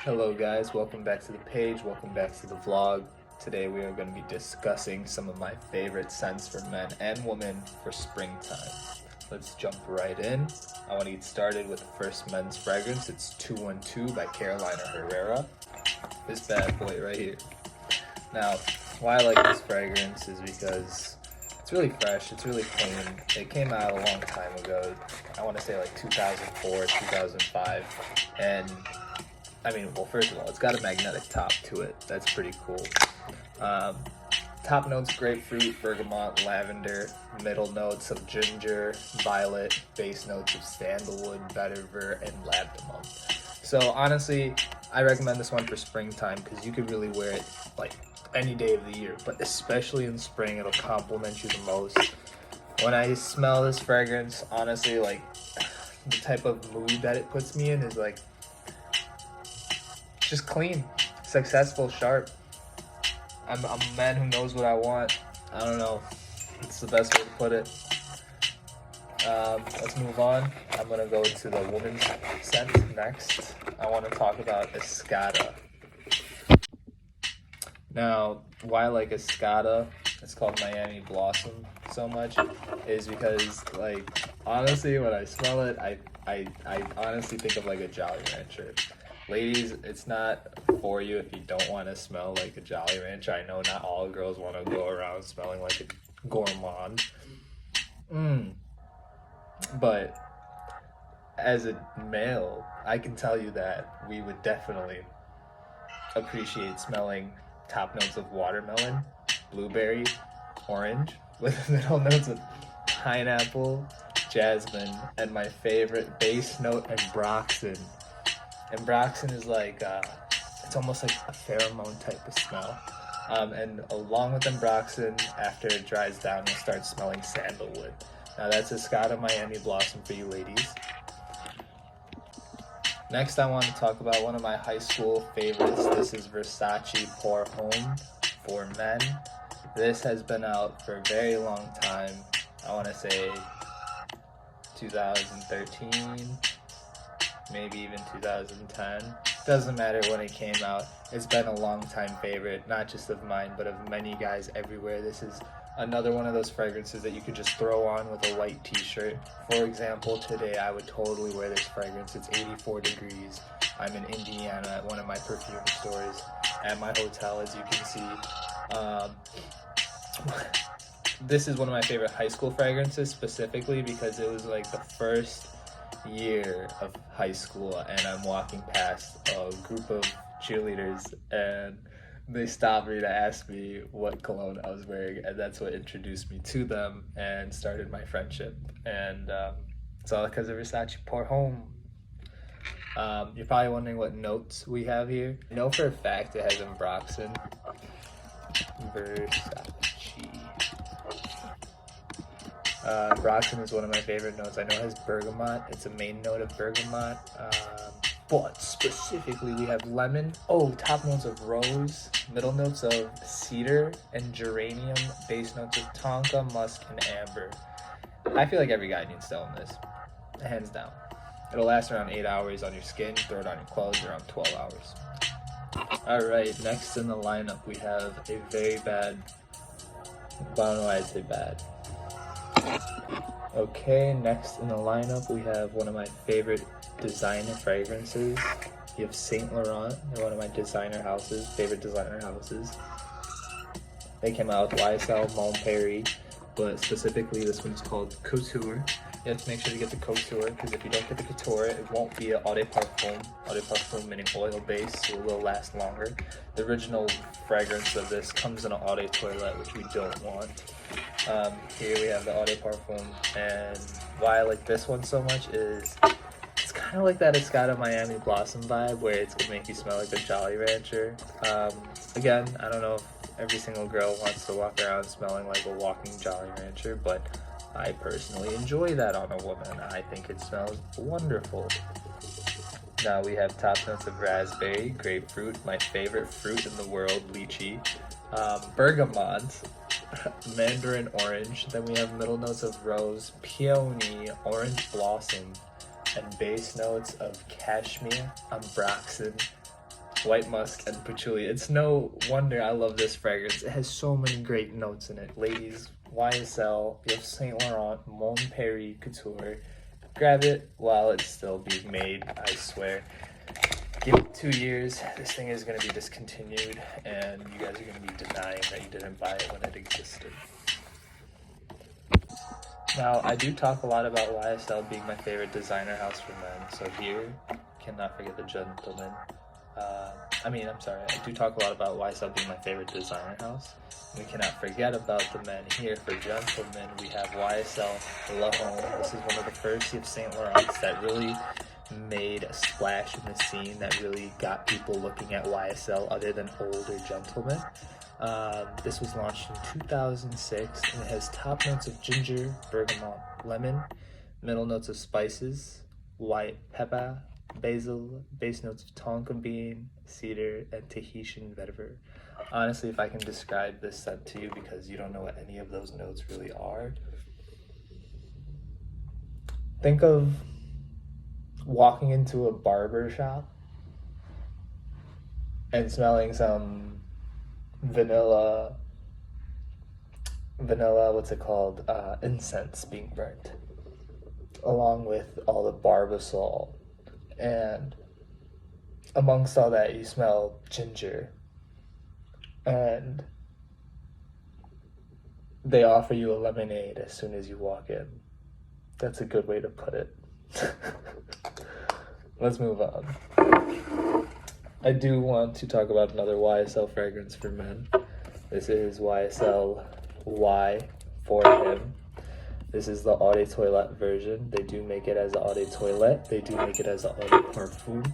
Hello guys, welcome back to the page, welcome back to the vlog. Today we are going to be discussing some of my favorite scents for men and women for springtime. Let's jump right in. I want to get started with the first men's fragrance. It's 212 by Herrera. This bad boy right here. Now, why I like this fragrance is because it's really fresh, it's really clean. It came out a long time ago. I want to say like 2004, 2005. And I mean, well, first of all, it's got a magnetic top to it. That's pretty cool. Top notes, grapefruit, bergamot, lavender. Middle notes of ginger, violet. Base notes of sandalwood, vetiver, and ladamum. So honestly, I recommend this one for springtime because you could really wear it like any day of the year. But especially in spring, it'll complement you the most. When I smell this fragrance, honestly, like the type of mood that it puts me in is like just clean, successful, sharp. I'm a man who knows what I want. I don't know. It's the best way to put it. Let's move on. I'm going to go to the woman's scent next. I want to talk about Escada. Now, why I like Escada, it's called Miami Blossom so much, is because, like, honestly, when I smell it, I honestly think of like a Jolly Rancher. Ladies, it's not for you if you don't want to smell like a Jolly Rancher. I know not all girls want to go around smelling like a gourmand. But as a male, I can tell you that we would definitely appreciate smelling top notes of watermelon, blueberry, orange, with middle notes of pineapple, jasmine, and my favorite base note, ambroxan. Ambroxan is like, it's almost like a pheromone type of smell. And along with ambroxan, after it dries down, you'll start smelling sandalwood. Now that's Escada Miami Blossom for you ladies. Next, I want to talk about one of my high school favorites. This is Versace Pour Homme for men. This has been out for a very long time. I want to say 2013. Maybe even 2010. Doesn't matter when it came out. It's been a long time favorite, not just of mine, but of many guys everywhere. This is another one of those fragrances that you could just throw on with a white t-shirt. For example, today I would totally wear this fragrance. It's 84 degrees. I'm in Indiana at one of my perfume stores at my hotel, as you can see. This is one of my favorite high school fragrances, specifically because it was like the first year of high school, and I'm walking past a group of cheerleaders and they stopped me to ask me what cologne I was wearing, and that's what introduced me to them and started my friendship. And it's all because of Versace Pour Homme. You're probably wondering what notes we have here. I know for a fact it has ambroxan. Versace. Ambroxan is one of my favorite notes. I know it has bergamot. It's a main note of bergamot. But specifically we have lemon. Oh, top notes of rose. Middle notes of cedar and geranium. Base notes of tonka, musk, and amber. I feel like every guy needs to own this. Hands down. It'll last around 8 hours on your skin. Throw it on your clothes around 12 hours. Alright, next in the lineup we have a very bad... I don't know why I'd say bad. Okay, next in the lineup we have one of my favorite designer fragrances. You have Saint Laurent. They're one of my favorite designer houses. They came out with YSL, Montpellier, but specifically this one's called Couture. You have to make sure you get the Couture, because if you don't get the Couture, it won't be an eau de parfum. Eau de parfum meaning oil based, so it will last longer. The original fragrance of this comes in an eau de toilette, which we don't want. Here we have the eau de parfum, and why I like this one so much is it's kind of like that Escada Miami Blossom vibe, where it's gonna make you smell like a Jolly Rancher. Again, I don't know if every single girl wants to walk around smelling like a walking Jolly Rancher, but I personally enjoy that on a woman. I think it smells wonderful. Now we have top notes of raspberry, grapefruit, my favorite fruit in the world, lychee, bergamot, mandarin orange. Then we have middle notes of rose, peony, orange blossom, and base notes of cashmere, ambroxan, white musk, and patchouli. It's no wonder I love this fragrance. It has so many great notes in it. Ladies, YSL, you have Saint Laurent, Mon Paris Couture. Grab it while it's still being made, I swear. Give it 2 years, this thing is going to be discontinued, and you guys are going to be denying that you didn't buy it when it existed. Now, I do talk a lot about YSL being my favorite designer house for men, so here, cannot forget the gentlemen. I do talk a lot about YSL being my favorite designer house. We cannot forget about the men here. For gentlemen, we have YSL La Homme. This is one of the first Yves Saint Laurents that really made a splash in the scene, that really got people looking at YSL other than older gentlemen. This was launched in 2006, and it has top notes of ginger, bergamot, lemon, middle notes of spices, white pepper, basil, base notes of tonka bean, cedar, and Tahitian vetiver. Honestly, if I can describe this scent to you, because you don't know what any of those notes really are, think of walking into a barber shop and smelling some vanilla, incense being burnt, along with all the barbasol. And amongst all that, you smell ginger, and they offer you a lemonade as soon as you walk in. That's a good way to put it. Let's move on. I do want to talk about another YSL fragrance for men. This is YSL Y for him. This is the Eau de Toilette version. They do make it as an Eau de Toilette. They do make it as an Eau de Parfum.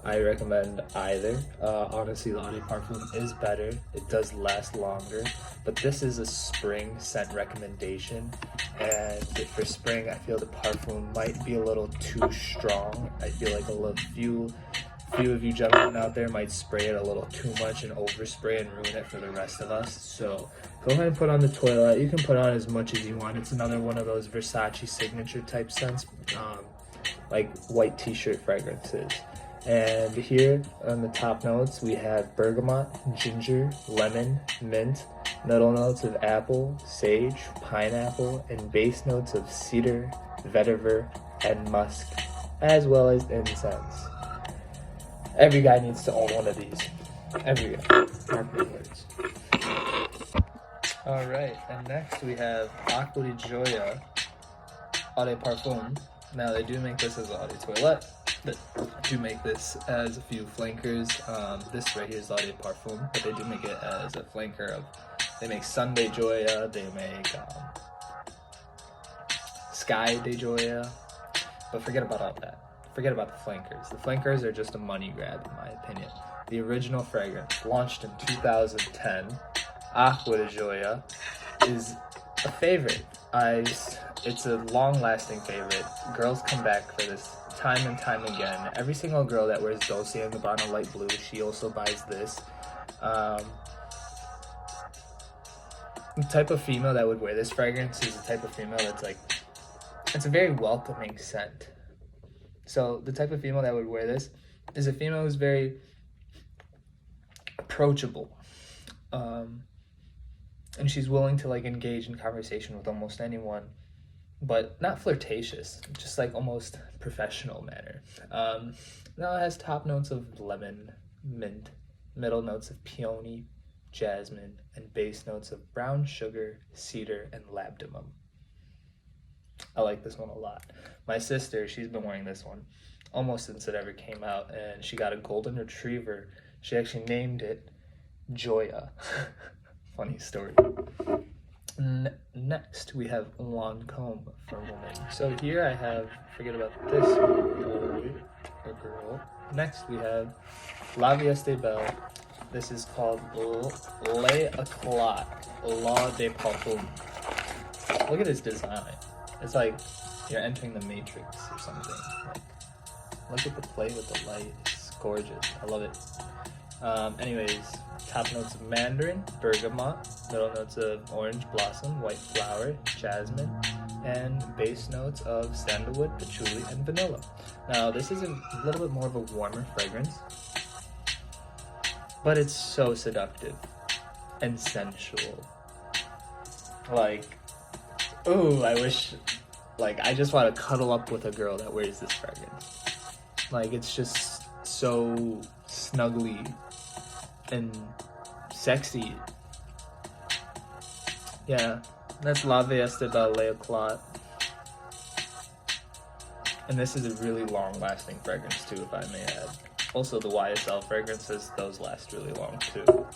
I recommend either. Honestly, the Eau de Parfum is better. It does last longer. But this is a spring scent recommendation. And for spring, I feel the Parfum might be a little too strong. I feel like few of you gentlemen out there might spray it a little too much and overspray and ruin it for the rest of us. So go ahead and put on the Toilette. You can put on as much as you want. It's another one of those Versace signature type scents, like white t-shirt fragrances. And here on the top notes, we have bergamot, ginger, lemon, mint, middle notes of apple, sage, pineapple, and base notes of cedar, vetiver, and musk, as well as incense. Every guy needs to own one of these. Every guy. Mark my words. Alright, and next we have Acqua di Gioia Eau de Parfum. Now they do make this as an Eau de Toilette. They do make this as a few flankers. This right here is Eau de Parfum, but they do make it as a flanker of. They make Sun de Gioia. They make Sky de Gioia. But forget about all that. Forget about the flankers. The flankers are just a money grab, in my opinion. The original fragrance, launched in 2010, Acqua di Gioia, is a favorite. It's a long-lasting favorite. Girls come back for this time and time again. Every single girl that wears Dolce & Gabbana light blue, she also buys this. The type of female that would wear this fragrance is the type of female that's like, it's a very welcoming scent. So the type of female that would wear this is a female who's very approachable. And she's willing to like engage in conversation with almost anyone, but not flirtatious, just like almost professional manner. Now it has top notes of lemon, mint, middle notes of peony, jasmine, and base notes of brown sugar, cedar, and labdanum. I like this one a lot. My sister, she's been wearing this one almost since it ever came out, and she got a golden retriever. She actually named it Joya. Funny story. Next, we have Lancôme for women. So here I have, forget about this boy or girl. Next, we have Vie Est Belle. This is called L'Éclat, L'Eau de Parfum. Look at this design. It's like you're entering the Matrix or something. Like, look at the play with the light. It's gorgeous. I love it. Anyways, top notes of mandarin, bergamot, middle notes of orange blossom, white flower, jasmine, and base notes of sandalwood, patchouli, and vanilla. Now, this is a little bit more of a warmer fragrance. but it's so seductive and sensual. Like, ooh, I wish, like, I just want to cuddle up with a girl that wears this fragrance. Like, it's just so snuggly and sexy. Yeah, that's La Vie Est Belle Le Eclat. And this is a really long-lasting fragrance too, if I may add. Also, the YSL fragrances, those last really long too.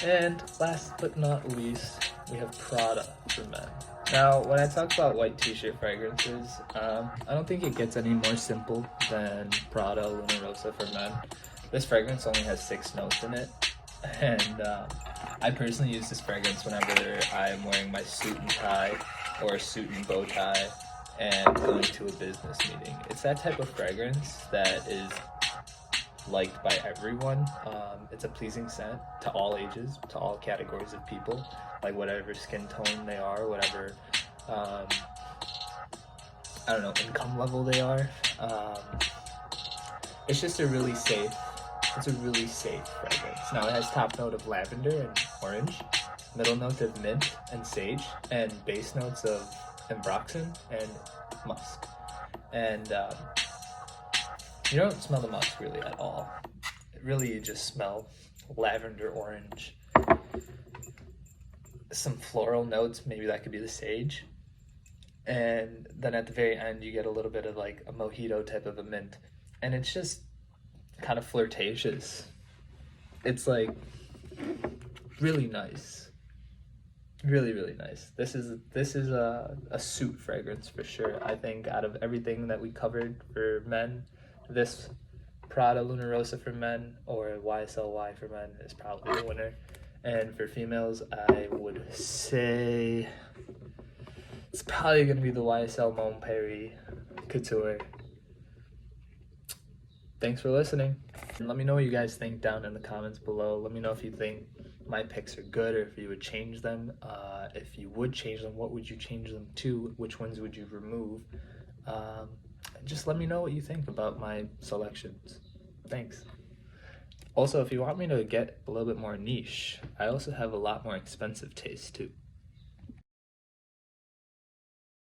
And last but not least, we have Prada for men. Now, when I talk about white t-shirt fragrances, I don't think it gets any more simple than Prada Luna Rossa for men. This fragrance only has 6 notes in it, and I personally use this fragrance whenever I'm wearing my suit and tie or a suit and bow tie and going to a business meeting. It's that type of fragrance that is liked by everyone. It's a pleasing scent to all ages, to all categories of people, like whatever skin tone they are, whatever I don't know, income level they are. It's just a really safe fragrance. Now it has top note of lavender and orange, middle note of mint and sage, and base notes of ambroxan and musk. And you don't smell the musk really at all. It really, you just smell lavender, orange, some floral notes, maybe that could be the sage. And then at the very end, you get a little bit of like a mojito type of a mint. And it's just kind of flirtatious. It's like really nice. Really, really nice. This is a suit fragrance for sure. I think out of everything that we covered for men, this Prada Luna Rossa for men or YSLY for men is probably the winner. And for females, I would say it's probably going to be the YSL Mon Paris Couture. Thanks for listening. And let me know what you guys think down in the comments below. Let me know if you think my picks are good or if you would change them. If you would change them, what would you change them to? Which ones would you remove? Just let me know what you think about my selections. Thanks. Also, if you want me to get a little bit more niche, I also have a lot more expensive taste too.